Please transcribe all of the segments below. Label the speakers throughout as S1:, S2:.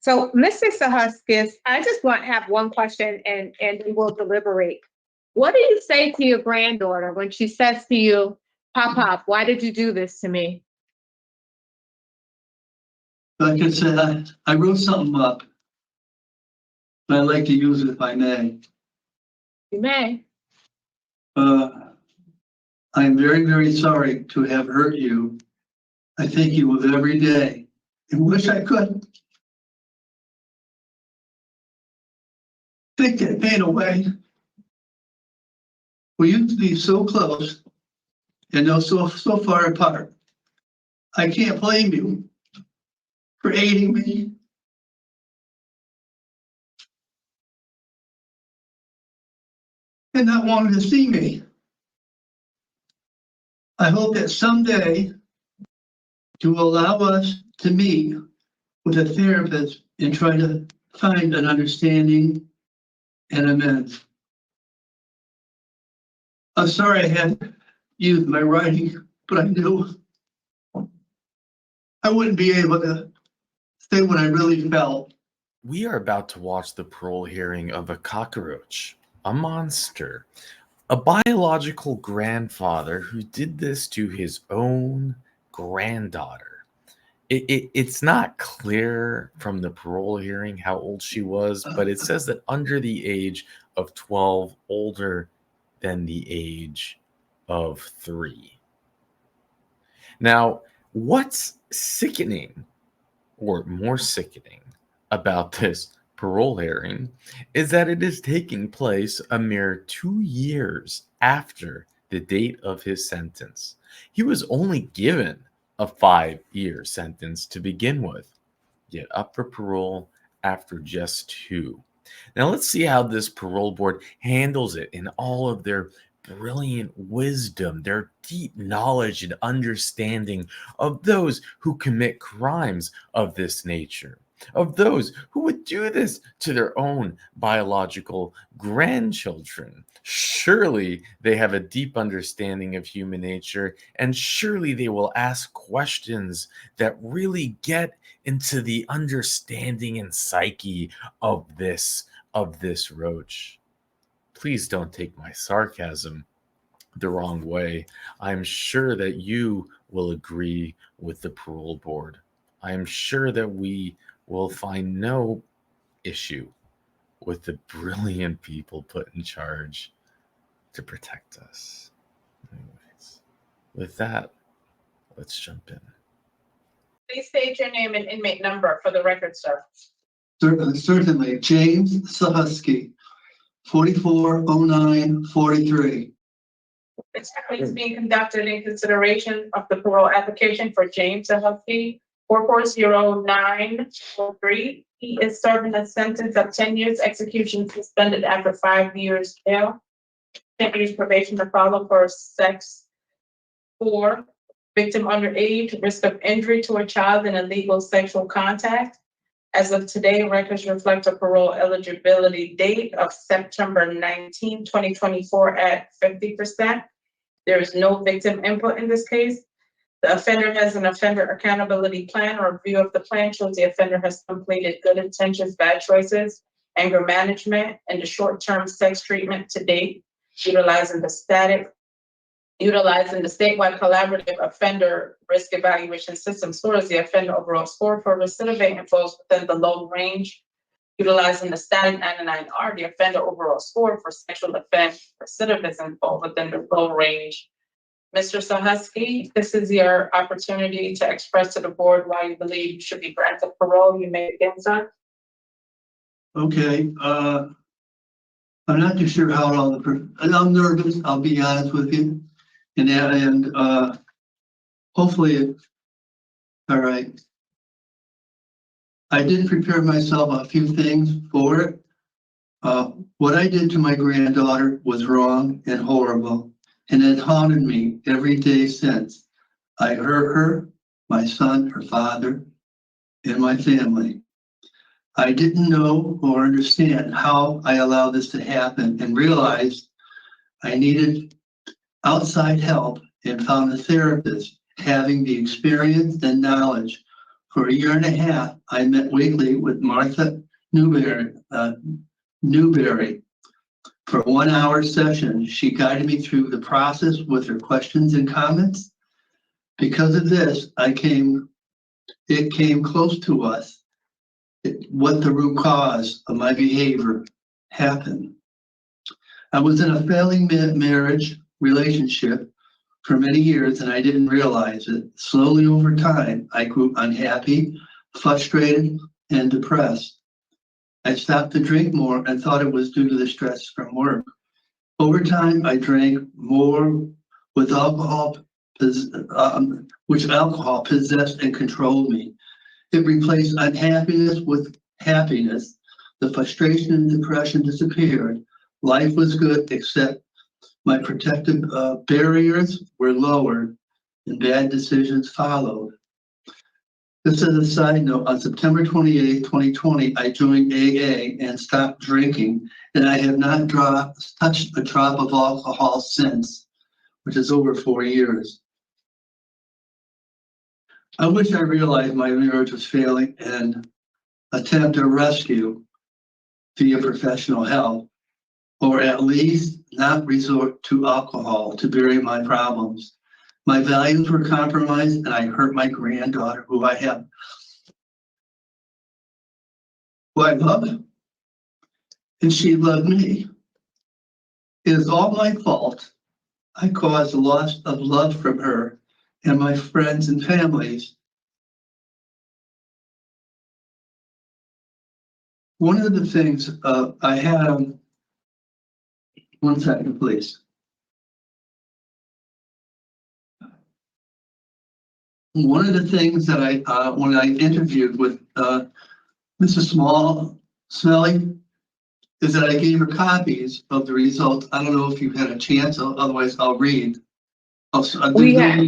S1: So, Mr. Sahuskis, I just want to have one question and then we'll deliberate. What do you say to your granddaughter when she says to you, Pop Pop, why did you do this to me?
S2: Like I said, I wrote something up, but I'd like to use it if I may.
S1: You may.
S2: I'm very, very sorry to have hurt you. I think you with every day and wish I could take that pain away. We used to be so close and now so far apart. I can't blame you for hating me. And not wanting to see me. I hope that someday you will allow us to meet with a therapist and try to find an understanding and amends. I'm sorry I had used my writing, but I knew I wouldn't be able to say what I really felt.
S3: We are about to watch the parole hearing of a cockroach, a monster, a biological grandfather who did this to his own granddaughter. It's not clear from the parole hearing how old she was, but it says that under the age of 12, older than the age of 3. Now, what's sickening, or more sickening, about this parole hearing is that it is taking place a mere 2 years after the date of his sentence. He was only given a 5-year sentence to begin with, yet up for parole after just 2. Now let's see how this parole board handles it in all of their brilliant wisdom, their deep knowledge and understanding of those who commit crimes of this nature, of those who would do this to their own biological grandchildren. Surely they have a deep understanding of human nature, and surely they will ask questions that really get into the understanding and psyche of this roach. Please don't take my sarcasm the wrong way. I'm sure that you will agree with the parole board. I'm sure that we will find no issue with the brilliant people put in charge to protect us. Anyways, with that, let's jump in.
S1: Please state your name and inmate number for the record, sir.
S2: Certainly, James Sahusky, 440943.
S1: This hearing is being conducted in consideration of the parole application for James Sahuski, 440943. He is serving a sentence of 10 years execution suspended after 5 years jail. 10 years probation to follow for sex 4, victim underage, risk of injury to a child in illegal sexual contact. As of today, records reflect a parole eligibility date of September 19, 2024 at 50%. There is no victim input in this case. The offender has an offender accountability plan. A review of the plan shows the offender has completed good intentions, bad choices, anger management, and the short-term sex treatment to date, utilizing the statewide collaborative offender risk evaluation system scores. The offender overall score for recidivant falls within the low range. Utilizing the static 99R, the offender overall score for sexual offense recidivism falls within the low range. Mr. Sahusky, this is your opportunity to express to the board why you believe you should be granted parole. You may begin, sir.
S2: Okay, I'm not too sure how all I'm nervous, I'll be honest with you. And hopefully, all right. I did prepare myself a few things for it. What I did to my granddaughter was wrong and horrible, and it haunted me every day since. I hurt her, my son, her father, and my family. I didn't know or understand how I allowed this to happen and realized I needed outside help and found a therapist having the experience and knowledge For a year and a half, I met weekly with Martha Newberry. For a 1-hour session, she guided me through the process with her questions and comments. Because of this, it came close to us what the root cause of my behavior happened. I was in a failing marriage relationship for many years and I didn't realize it. Slowly over time, I grew unhappy, frustrated, and depressed. I stopped to drink more and thought it was due to the stress from work. Over time, I drank more with alcohol, which alcohol possessed and controlled me. It replaced unhappiness with happiness. The frustration and depression disappeared. Life was good, except my protective barriers were lowered and bad decisions followed. Just as a side note, on September 28, 2020, I joined AA and stopped drinking, and I have not touched a drop of alcohol since, which is over 4 years. I wish I realized my marriage was failing and attempt to rescue via professional help, or at least not resort to alcohol to bury my problems. My values were compromised and I hurt my granddaughter, who I love, and she loved me. It is all my fault. I caused a loss of love from her and my friends and families. One of the things I had, one second, please. One of the things that when I interviewed with Mrs. Smelly, is that I gave her copies of the results. I don't know if you've had a chance, otherwise I'll read.
S1: We have.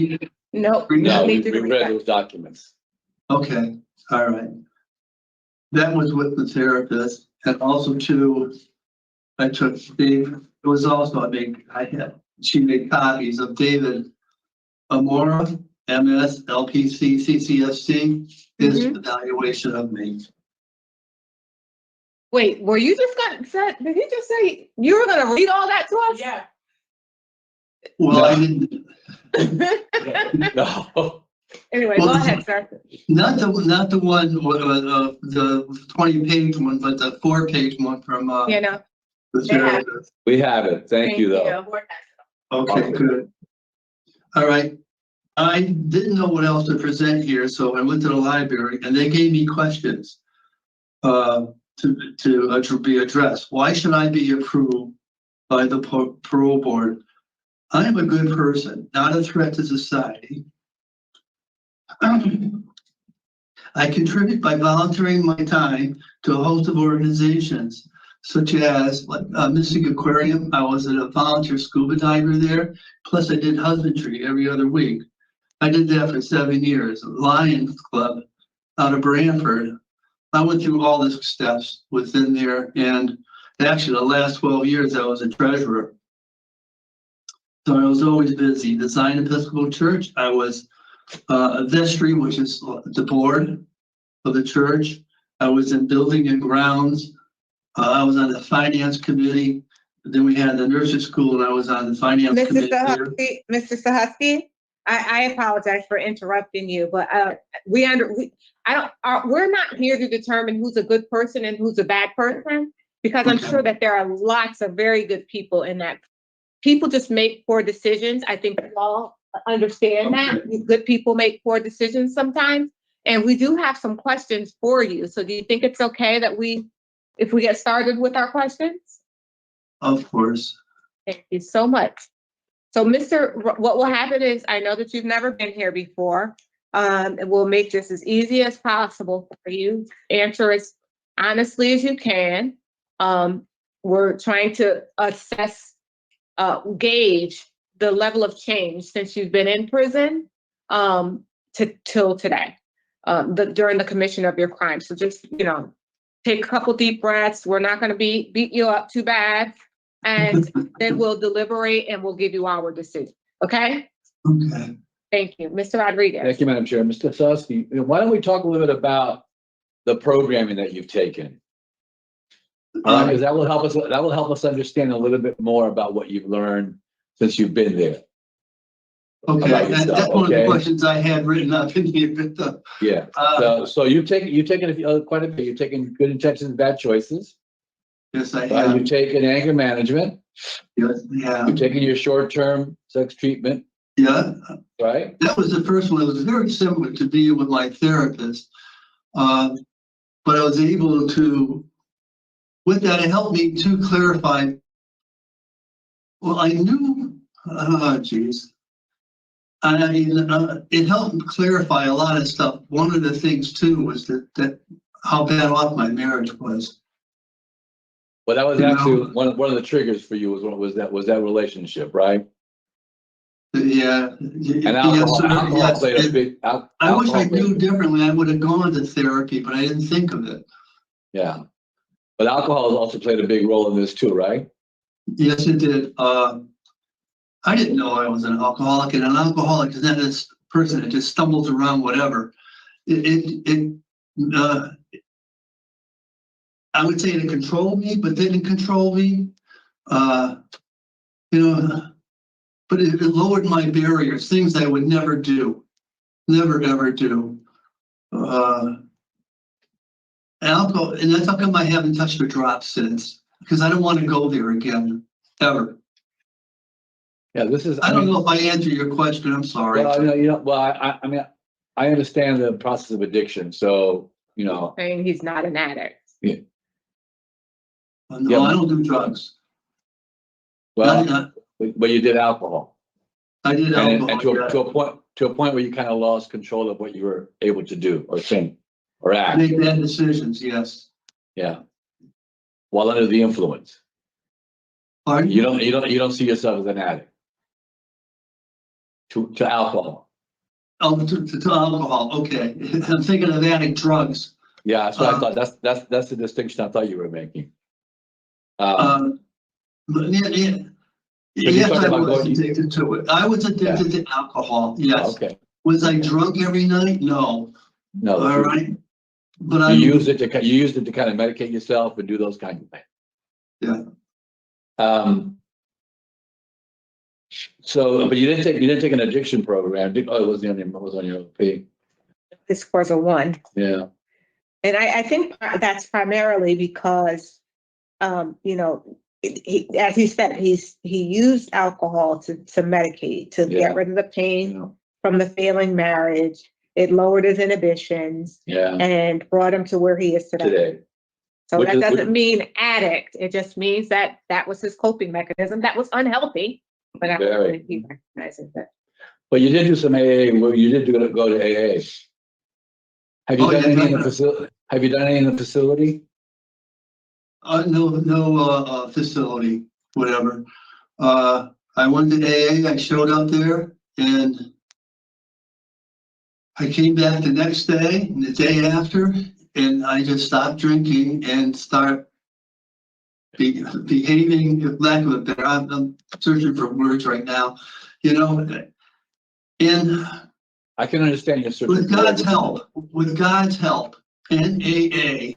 S1: No,
S4: No,
S1: we
S4: we read those documents.
S2: Okay, all right. That was with the therapist, and also too, I took Dave. It was also she made copies of David Amora, MS, LPC, CCFC, his evaluation of me.
S5: Wait, were you just did you just say you were gonna read all that to us?
S1: Yeah.
S2: Well,
S4: No.
S2: I didn't.
S4: No.
S5: Anyway,
S2: Well,
S5: go ahead, sir.
S2: Not the one, the 20-page one, but the 4-page one from
S5: You know,
S2: the
S5: they have-
S2: therapist.
S4: We have it. Thank you, though.
S2: Okay, good. All right. I didn't know what else to present here, so I went to the library and they gave me questions to be addressed. Why should I be approved by the parole board? I am a good person, not a threat to society. I contribute by volunteering my time to a host of organizations, such as Mystic Aquarium. I was a volunteer scuba diver there. Plus I did husbandry every other week. I did that for 7 years. Lions Club out of Brantford. I went through all the steps within there. And actually the last 12 years, I was a treasurer. So I was always busy. The Zion Episcopal Church, I was a vestry, which is the board of the church. I was in building and grounds. I was on the finance committee. Then we had the nursery school, and I was on the finance committee there.
S5: Mr. Sahusky, I apologize for interrupting you, but we're not here to determine who's a good person and who's a bad person, because I'm sure that there are lots of very good people in that. People just make poor decisions. I think we all understand that. Good people make poor decisions sometimes. And we do have some questions for you. So do you think it's okay that if we get started with our questions?
S2: Of course.
S5: Thank you so much. So what will happen is, I know that you've never been here before. And we'll make this as easy as possible for you. Answer as honestly as you can. We're trying to gauge the level of change since you've been in prison till today, during the commission of your crime. So just, take a couple deep breaths. We're not going to beat you up too bad. And then we'll deliberate and we'll give you our decision. Okay?
S2: Okay.
S5: Thank you. Mr. Rodriguez.
S4: Thank you, Madam Chair. Mr. Susky, why don't we talk a little bit about the programming that you've taken? All right, because that will help us understand a little bit more about what you've learned since you've been there.
S2: Okay,
S4: about yourself,
S2: that's one of the
S4: okay?
S2: questions I had written up in here, but,
S4: Yeah. So you've taken quite a bit. You've taken good intentions, bad choices.
S2: yes, I
S4: Right?
S2: have.
S4: You've taken anger management.
S2: Yes, yeah,
S4: You've taken your short-term sex treatment.
S2: yeah.
S4: Right.
S2: That was the first one. It was very similar to deal with my therapist. But I was able to, with that, it helped me to clarify. Well, I knew, geez. I mean, it helped clarify a lot of stuff. One of the things too was that how bad off my marriage was.
S4: Well, that was
S2: You
S4: actually
S2: know?
S4: one of the triggers for you was that relationship, right?
S2: Yeah.
S4: And alcohol played a big.
S2: I wish I
S4: alcohol played-
S2: knew differently. I would have gone to therapy, but I didn't think of it.
S4: Yeah, but alcohol has also played a big role in this too, right?
S2: Yes, it did. I didn't know I was an alcoholic, and an alcoholic is not this person that just stumbles around whatever. I would say it controlled me, but didn't control me. You know, but it lowered my barriers, things I would never do, never ever do. Alcohol, and that's how come I haven't touched a drop since, because I don't want to go there again, ever.
S4: Yeah, this is.
S2: I don't know if I answered your question. I'm sorry.
S4: Well, well, I mean, I understand the process of addiction, so
S5: Saying he's not an addict.
S2: No,
S4: Yeah.
S2: I don't do drugs.
S4: Well, but you did alcohol,
S2: I did
S4: and
S2: alcohol. Yeah.
S4: to a point where you kind of lost control of what you were able to do or think or act.
S2: Make bad decisions. Yes.
S4: Yeah, while under the influence,
S2: Pardon?
S4: you don't see yourself as an addict to alcohol.
S2: Oh, to alcohol. Okay. I'm thinking of adding drugs.
S4: Yeah, that's what I thought. That's the distinction I thought you were making.
S2: But yeah,
S4: you're
S2: yes,
S4: talking
S2: I
S4: about
S2: was
S4: going-
S2: addicted to it. I was addicted to alcohol. Yes.
S4: Oh, okay.
S2: Was I drunk every night? No.
S4: No,
S2: All right. But I
S4: you used it to kind of medicate yourself and do those kinds of things.
S2: Yeah.
S4: So, but you didn't take an addiction program. It was on your OP.
S5: This was a one.
S4: Yeah.
S5: And I think that's primarily because, as he said, he used alcohol to medicate, to
S4: Yeah.
S5: get rid of the pain from the failing marriage. It lowered his inhibitions
S4: Yeah.
S5: and brought him to where he is today.
S4: Today.
S5: So
S4: Which
S5: that
S4: is-
S5: doesn't mean addict. It just means that was his coping mechanism. That was unhealthy, but I don't
S4: Very.
S5: think he recognizes that.
S4: But you did do some AA. Well, you did go to AA. Have you done any in the facility? Have you done any in the facility?
S2: No facility, whatever. I went to AA. I showed up there, and I came back the next day and the day after, and I just stopped drinking and start behaving, if lack of a better. I'm searching for words right now, and
S4: I can understand your
S2: with God's help, and AA,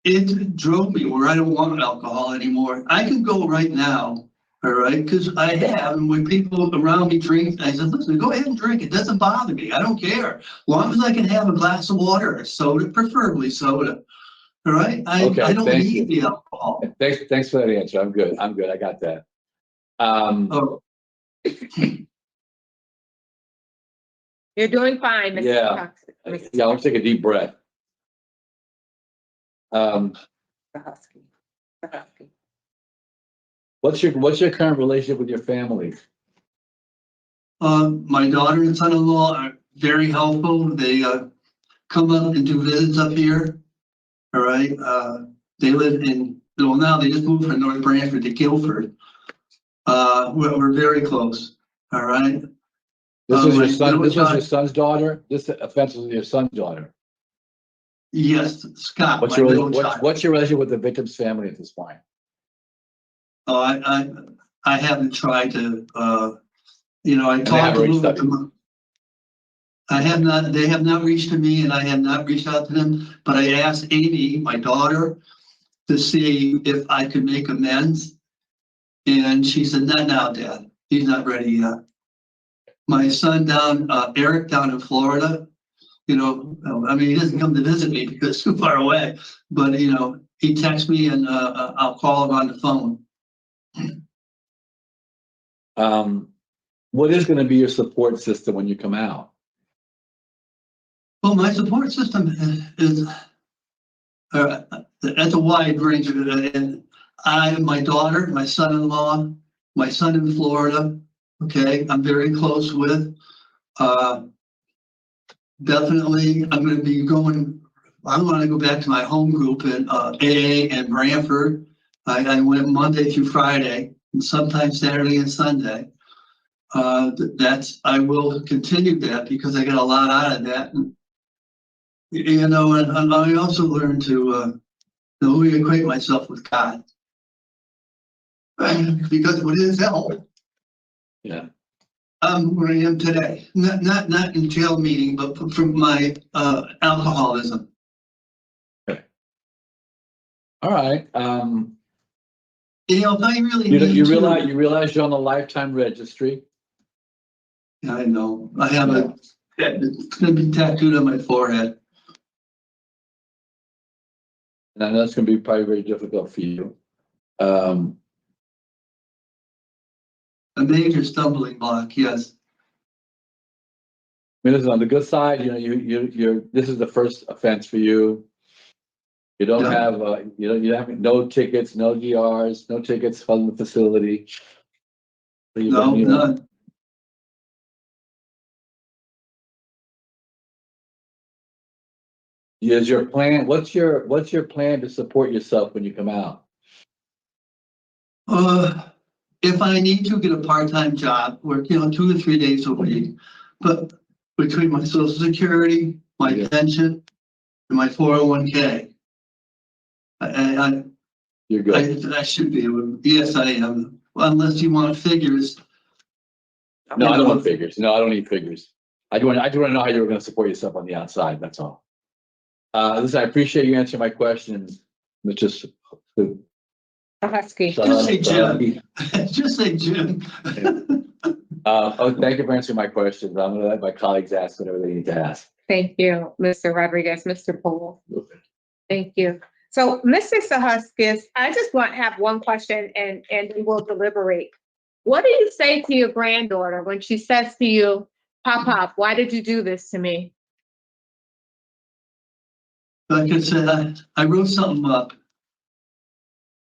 S2: it drove me where I don't want alcohol anymore. I can go right now, all right, because I have, and when people around me drink, I said, listen, go ahead and drink. It doesn't bother me. I don't care. As long as I can have a glass of water or soda, preferably soda. All right.
S4: Okay,
S2: I don't
S4: thank
S2: need the alcohol.
S4: Thanks for that answer. I'm good. I got that.
S2: Oh,
S5: You're doing fine, Mr.
S4: Yeah.
S5: Cox. Mr.
S4: Yeah, I'll take a deep breath.
S5: Husky. The Husky.
S4: What's your current relationship with your family?
S2: my daughter and son-in-law are very helpful. They come up and do visits up here. All right. They live now they just moved from North Branford to Guilford. We're very close. All right.
S4: This is your
S2: my
S4: son.
S2: middle
S4: This was your
S2: child-
S4: son's daughter. This offense was your son's daughter.
S2: Yes, Scott.
S4: What's
S2: my
S4: your
S2: middle child.
S4: what's your relationship with the victim's family at this point?
S2: Oh, I haven't tried to, I
S4: they
S2: talked
S4: haven't
S2: a
S4: reached
S2: little
S4: out
S2: bit.
S4: to you.
S2: I have not, they have not reached to me and I have not reached out to them, but I asked Amy, my daughter, to see if I could make amends. And she said, not now, Dad. He's not ready yet. My son Eric down in Florida, he doesn't come to visit me because it's too far away, but he texts me and I'll call him on the phone.
S4: What is going to be your support system when you come out?
S2: Well, my support system is that's a wide range of it. And my daughter, my son-in-law, my son in Florida, okay, I'm very close with. Definitely, I'm going to be going. I want to go back to my home group in AA and Brantford. I went Monday through Friday, and sometimes Saturday and Sunday. I will continue that because I got a lot out of that. And I also learned to reacquaint myself with God. Because with his help,
S4: Yeah.
S2: I'm where I am today. Not in jail meeting, but from my alcoholism.
S4: All right.
S2: If I really
S4: You
S2: need
S4: realize you're on the lifetime registry.
S2: I know. I have it's going to be tattooed on my forehead.
S4: And I know it's going to be probably very difficult for you.
S2: A major stumbling block, yes.
S4: I mean, listen, on the good side, you're this is the first offense for you. You don't
S2: Yeah.
S4: have, you have no tickets, no DRs, no tickets from the facility. So you've
S2: No,
S4: been,
S2: none.
S4: Is your plan? What's your plan to support yourself when you come out?
S2: If I need to get a part-time job, work 2 to 3 days a week, but between my Social Security, my pension, and my 401k,
S4: You're good.
S2: I should be able. Yes, I am. Unless you want figures.
S4: No, I don't want figures. No, I don't need figures. I do want to know how you're going to support yourself on the outside. That's all. Listen, I appreciate you answering my questions. Mr.
S5: Husky.
S2: Just say Jim. Just say Jim.
S4: Thank you for answering my questions. I'm going to let my colleagues ask whatever they need to ask.
S5: Thank you, Mr. Rodriguez, Mr. Poole. Thank you. So, Mr. Sahuskis, I just have one question and we will deliberate. What do you say to your granddaughter when she says to you, Pop, why did you do this to me?
S2: Like I said, I wrote something up.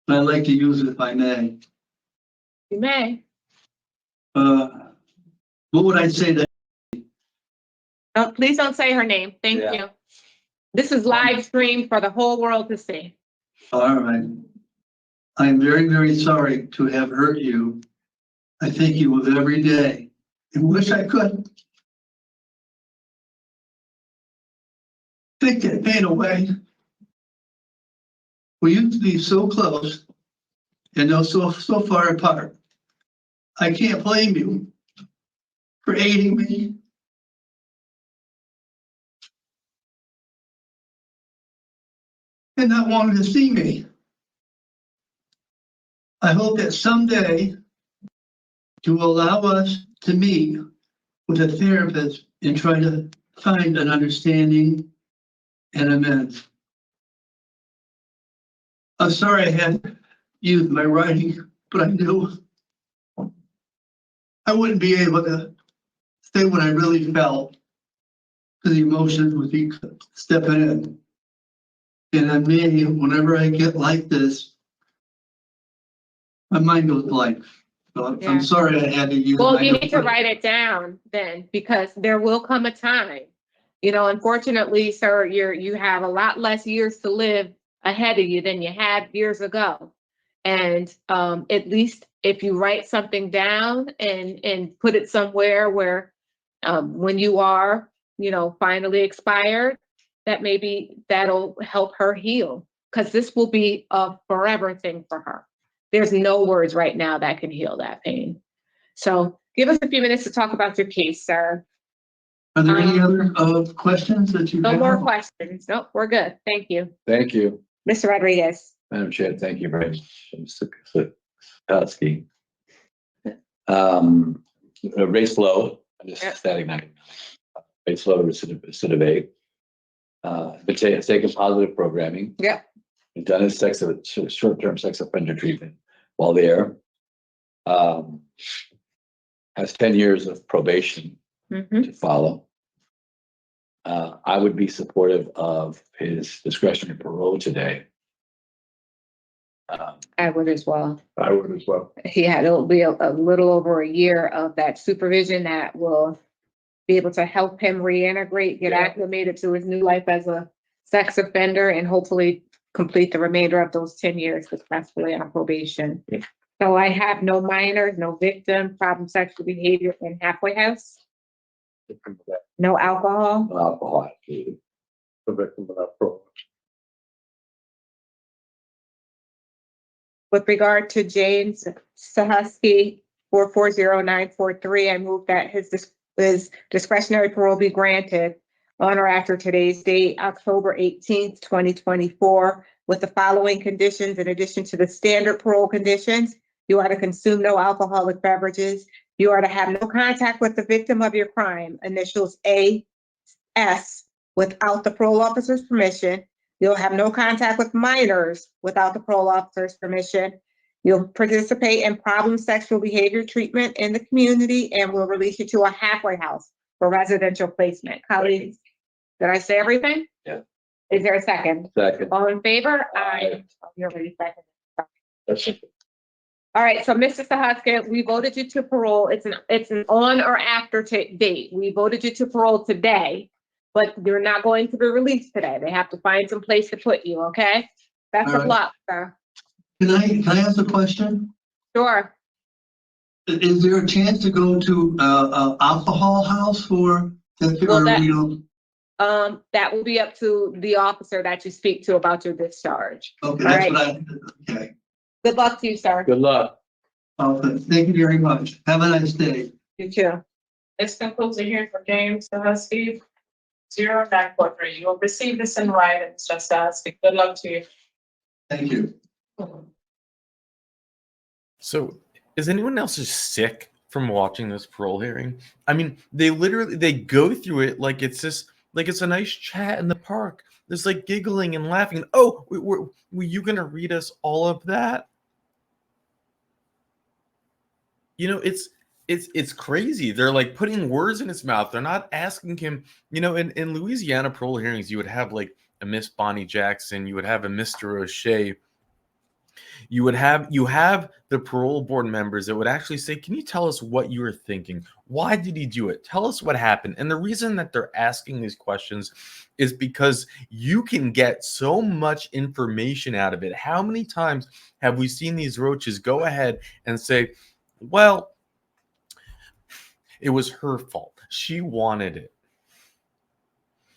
S2: But I'd like to use it if I may.
S5: You may.
S2: What would I say to?
S5: Oh, please don't say her name. Thank you. This is live stream for the whole world to see.
S2: All right. I'm very, very sorry to have hurt you. I think you of every day and wish I could take that pain away. We used to be so close and now so far apart. I can't blame you for hating me. And not wanting to see me. I hope that someday you will allow us to meet with a therapist and try to find an understanding and amends. I'm sorry I had to use my writing, but I knew I wouldn't be able to say what I really felt because the emotions would be stepping in. And then me, whenever I get like this, my mind goes blank. So
S5: Yeah.
S2: I'm sorry I had to use.
S5: Well, you need to write it down then, because there will come a time. Unfortunately, sir, you have a lot less years to live ahead of you than you had years ago. And at least if you write something down and put it somewhere where when you are, finally expired, that maybe that'll help her heal, because this will be a forever thing for her. there's no words right now that can heal that pain. So give us a few minutes to talk about your case, sir.
S2: Are there any other questions that you
S5: No
S2: have?
S5: more questions. Nope, we're good. Thank you.
S4: Thank you,
S5: Mr. Rodriguez.
S4: Madam Chair. Thank you very much, Mr. Sikorsky. Race low, I'm just
S5: Yep.
S4: stating that. Race low recidivate. But taking positive programming.
S5: Yep.
S4: We've done his short-term sex offender treatment while there. Has 10 years of probation
S5: Mhm.
S4: to follow. I would be supportive of his discretionary parole today.
S5: I would as well.
S4: I would as well.
S5: It'll be a little over a year of that supervision that will be able to help him reintegrate, get acclimated to his new life as a sex offender, and hopefully complete the remainder of those 10 years successfully on probation.
S4: Yeah.
S5: So I have no minors, no victim, problem sexual behavior in halfway house, no alcohol.
S4: Alcohol.
S6: The victim without parole.
S5: With regard to James Sahusky, 440-943, I move that his discretionary parole be granted on or after today's date, October 18th, 2024, with the following conditions in addition to the standard parole conditions. You are to consume no alcoholic beverages. You are to have no contact with the victim of your crime, initials A.S., without the parole officer's permission. You'll have no contact with minors without the parole officer's permission. You'll participate in problem sexual behavior treatment in the community, and we'll release you to a halfway house for residential placement. Colleagues, did I say everything?
S4: Yeah.
S5: Is there a second?
S4: Second.
S5: All in favor?
S4: Aye.
S5: Oh, you're already second.
S4: That's it.
S5: All right, so Mr. Sahusky, we voted you to parole. It's an on or after date. We voted you to parole today, but you're not going to be released today. They have to find some place to put you, okay? Best
S2: All
S5: of
S2: right.
S5: luck, sir.
S2: Can I ask a question?
S5: Sure.
S2: Is there a chance to go to a alcohol house for that?
S5: Well,
S2: Or
S5: that-
S2: we don't?
S5: That will be up to the officer that you speak to about your discharge.
S2: Okay,
S5: All
S2: that's
S5: right.
S2: what okay.
S5: Good luck to you, sir.
S4: Good luck.
S2: Okay, thank you very much. Have a nice day.
S5: You too.
S1: This concludes the hearing for James Sahusky, 0943. You will receive this in writing, Mr. Sahusky. Good luck to you.
S2: Thank you.
S3: So, is anyone else just sick from watching this parole hearing? I mean, they go through it like it's just like it's a nice chat in the park. There's like giggling and laughing. Oh, were you gonna read us all of that? You know, it's crazy. They're like putting words in his mouth. They're not asking him. You know, in Louisiana parole hearings, you would have like a Miss Bonnie Jackson. You would have a Mr. O'Shea. You have the parole board members that would actually say, can you tell us what you were thinking? Why did he do it? Tell us what happened. And the reason that they're asking these questions is because you can get so much information out of it. How many times have we seen these roaches go ahead and say, well, it was her fault. She wanted it.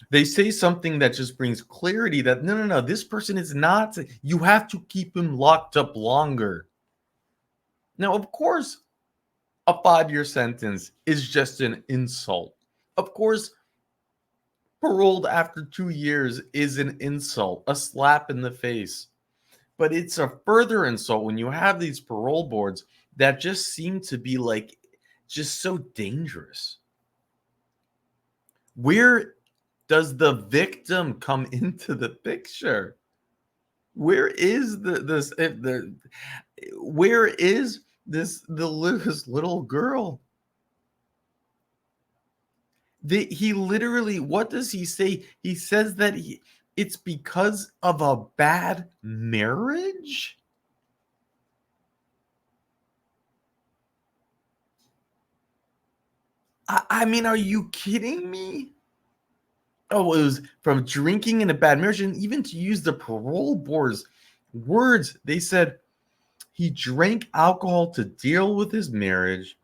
S3: They say something that just brings clarity that no, this person is not. You have to keep him locked up longer. Now, of course, a 5-year sentence is just an insult. Of course, paroled after 2 years is an insult, a slap in the face. But it's a further insult when you have these parole boards that just seem to be like just so dangerous. Where does the victim come into the picture? Where is this little girl? He literally, what does he say? He says that it's because of a bad marriage. I mean, are you kidding me? Oh, it was from drinking in a bad marriage. And even to use the parole board's words, they said he drank alcohol to deal with his marriage,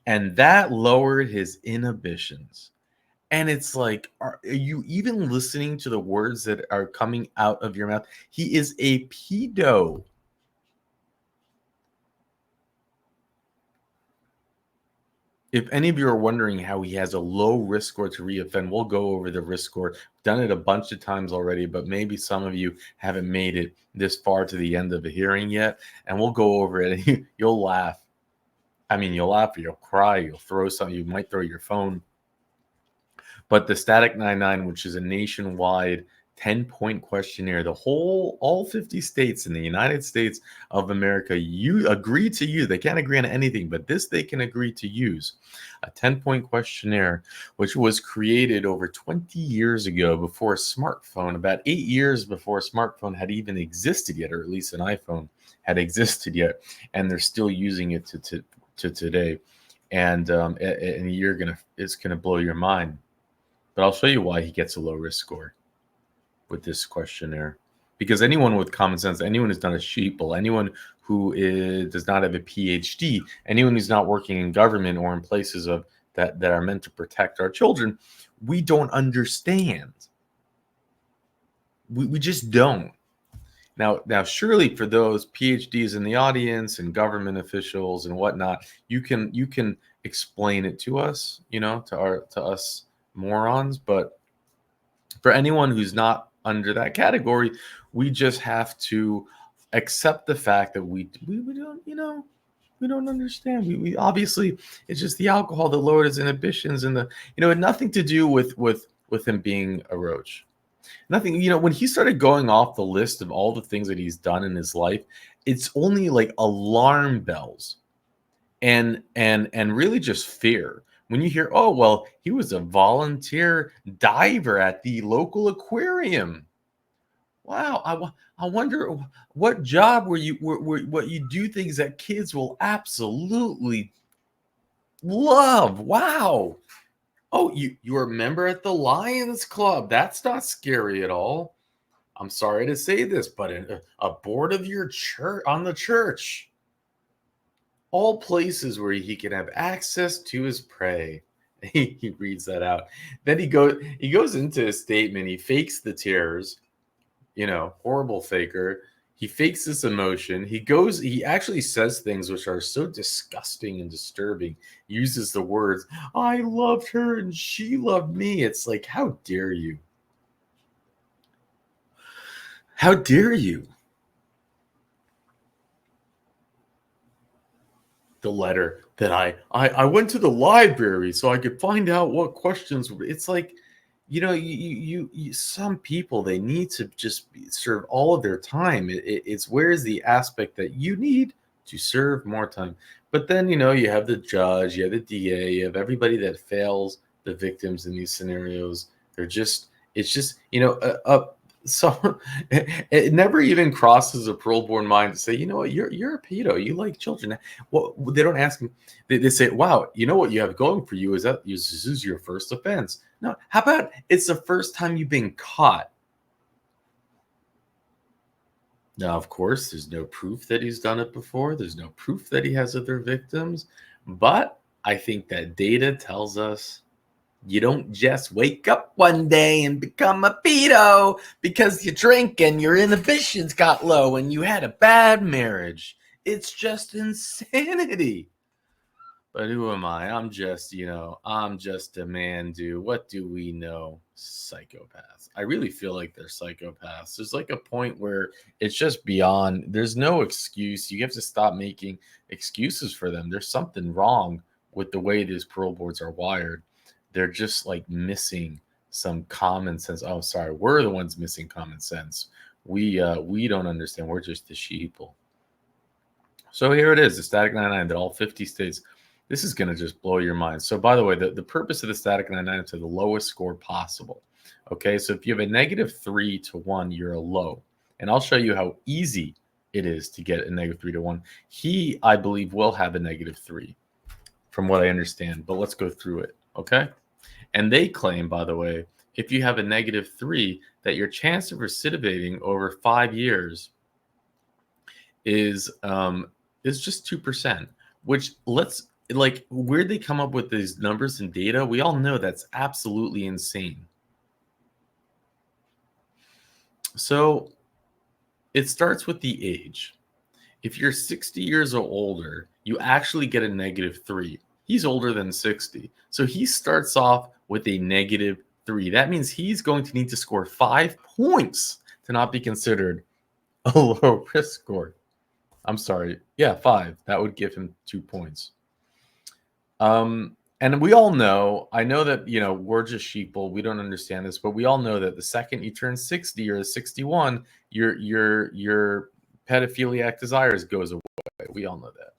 S3: and that lowered his inhibitions. And it's like, are you even listening to the words that are coming out of your mouth? He is a pedo. If any of you are wondering how he has a low risk score to reoffend, we'll go over the risk score. Done it a bunch of times already, but maybe some of you haven't made it this far to the end of a hearing yet, and we'll go over it. And you'll laugh. I mean, you'll laugh, or you'll cry, you'll throw something, you might throw your phone. But the Static 99, which is a nationwide 10-point questionnaire, all 50 states in the United States of America, you agree to use. They can't agree on anything, but this they can agree to use. A 10-point questionnaire, which was created over 20 years ago before a smartphone, about 8 years before a smartphone had even existed yet, or at least an iPhone had existed yet, and they're still using it to today. And it's gonna blow your mind. But I'll show you why he gets a low risk score with this questionnaire. Because anyone with common sense, anyone who's done a sheeple, anyone who does not have a PhD, anyone who's not working in government or in places that are meant to protect our children, we don't understand. We just don't. Now, surely for those PhDs in the audience and government officials and whatnot, you can explain it to us, to us morons. But for anyone who's not under that category, we just have to accept the fact that we don't, we don't understand. We obviously, it's just the alcohol that lowered his inhibitions, and it had nothing to do with him being a roach. Nothing, when he started going off the list of all the things that he's done in his life, it's only like alarm bells and really just fear. When you hear, oh, well, he was a volunteer diver at the local aquarium. Wow, I wonder what job where you do things that kids will absolutely love. Wow. Oh, you're a member at the Lions Club. That's not scary at all. I'm sorry to say this, but a board of your church on the church. All places where he can have access to his prey. He reads that out. Then he goes into his statement. He fakes the tears, horrible faker. He fakes this emotion. He actually says things which are so disgusting and disturbing. He uses the words, I loved her and she loved me. It's like, how dare you? How dare you? The letter that I went to the library so I could find out what questions were. It's like, you some people, they need to just serve all of their time. It's where's the aspect that you need to serve more time. But then, you have the judge, you have the DA, you have everybody that fails the victims in these scenarios. So it never even crosses a parole board mind to say, you know what, you're a pedo, you like children. Well, they don't ask him. They say, wow, you know what you have going for you is that this is your first offense. No, how about it's the first time you've been caught? Now, of course, there's no proof that he's done it before. There's no proof that he has other victims. But I think that data tells us you don't just wake up one day and become a pedo because you drink and your inhibitions got low and you had a bad marriage. It's just insanity. But who am I? I'm just a Mandoo. What do we know? Psychopaths. I really feel like they're psychopaths. There's like a point where it's just beyond. There's no excuse. You have to stop making excuses for them. There's something wrong with the way these parole boards are wired. They're just like missing some common sense. Oh, sorry, we're the ones missing common sense. We don't understand. We're just the sheeple. So here it is, the Static 99 that all 50 states. This is going to just blow your mind. So by the way, the purpose of the Static 99 is to the lowest score possible. Okay, so if you have a -3 to 1, you're a low. And I'll show you how easy it is to get a -3 to 1. He, I believe, will have a -3 from what I understand. But let's go through it, okay? And they claim, by the way, if you have a -3, that your chance of recidivating over 5 years is just 2%, which where'd they come up with these numbers and data? We all know that's absolutely insane. So it starts with the age. If you're 60 years or older, you actually get a -3. He's older than 60. So he starts off with a -3. That means he's going to need to score 5 points to not be considered a low risk score. I'm sorry. Yeah, 5. That would give him 2 points. And we all know, I know that, we're just sheeple. We don't understand this, but we all know that the second you turn 60 or 61, your pedophiliac desires goes away. We all know that.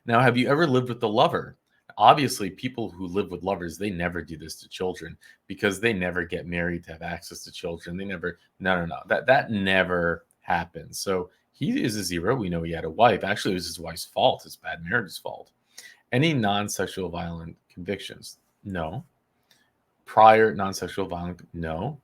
S3: Now, have you ever lived with a lover? Obviously, people who live with lovers, they never do this to children because they never get married to have access to children. They never, no. That never happens. So he is a 0. We know he had a wife. Actually, it was his wife's fault, his bad marriage's fault. Any non-sexual violent convictions? No. Prior non-sexual violent? No.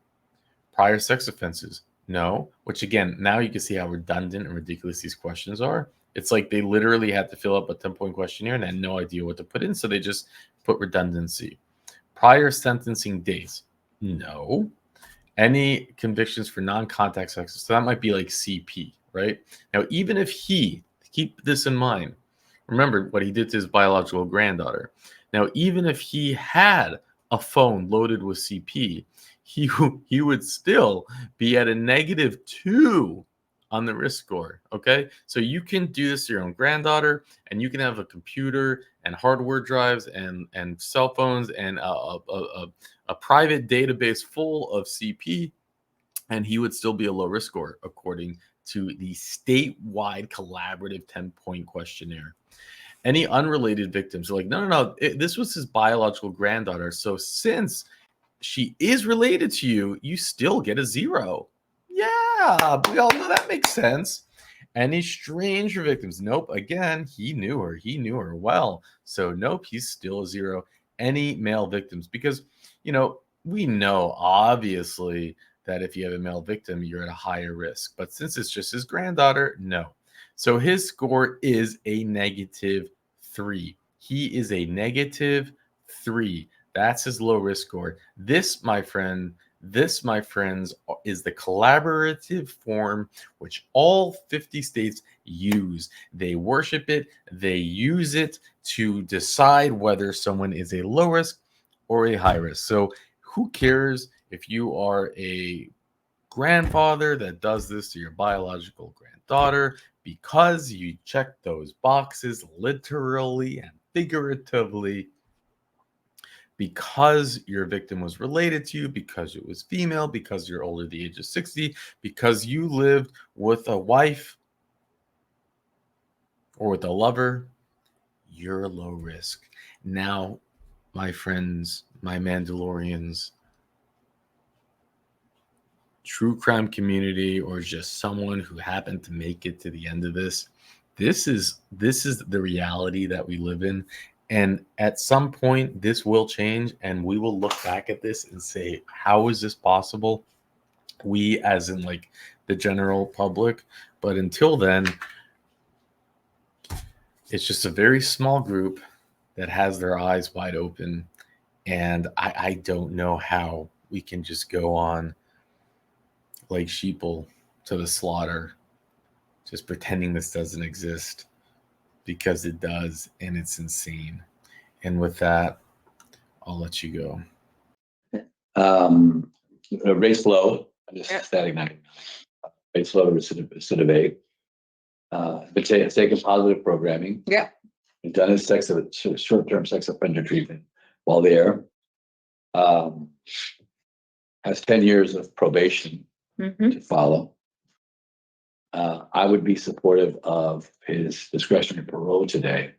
S3: Prior sex offenses? No. Which again, now you can see how redundant and ridiculous these questions are. It's like they literally had to fill up a 10-point questionnaire and had no idea what to put in, so they just put redundancy. Prior sentencing dates? No. Any convictions for non-contact sex? So that might be like CP, right? Now, even if keep this in mind, remember what he did to his biological granddaughter. Now, even if he had a phone loaded with CP, he would still be at a -2 on the risk score. Okay, so you can do this to your own granddaughter, and you can have a computer and hardware drives and cell phones and a private database full of CP, and he would still be a low risk score according to the statewide collaborative 10-point questionnaire. Any unrelated victims are like, no, this was his biological granddaughter. So since she is related to you, you still get a 0. Yeah, we all know that makes sense. Any stranger victims? Nope. Again, he knew her well. So nope, he's still a 0. Any male victims? Because, we know obviously that if you have a male victim, you're at a higher risk. But since it's just his granddaughter, no. So his score is a -3. He is a -3. That's his low risk score. This, my friends, is the collaborative form which all 50 states use. They worship it. They use it to decide whether someone is a low risk or a high risk. So who cares if you are a grandfather that does this to your biological granddaughter, because you check those boxes literally and figuratively, because your victim was related to you, because it was female, because you're older the age of 60, because you lived with a wife or with a lover, you're low risk. Now, my friends, my Mandalorians, true crime community, or just someone who happened to make it to the end of this is the reality that we live in. And at some point this will change, and we will look back at this and say, how is this possible? We, as in like the general public. But until then, it's just a very small group that has their eyes wide open. And I don't know how we can just go on like sheeple to the slaughter, just pretending this doesn't exist, because it does, and it's insane. And with that, I'll let you go.
S4: Race low, just static 9. Race low to recidivate. But taking positive programming.
S5: Yeah.
S4: We've done his short-term sex offender treatment while there. Has 10 years of probation to follow. I would be supportive of his discretionary parole today,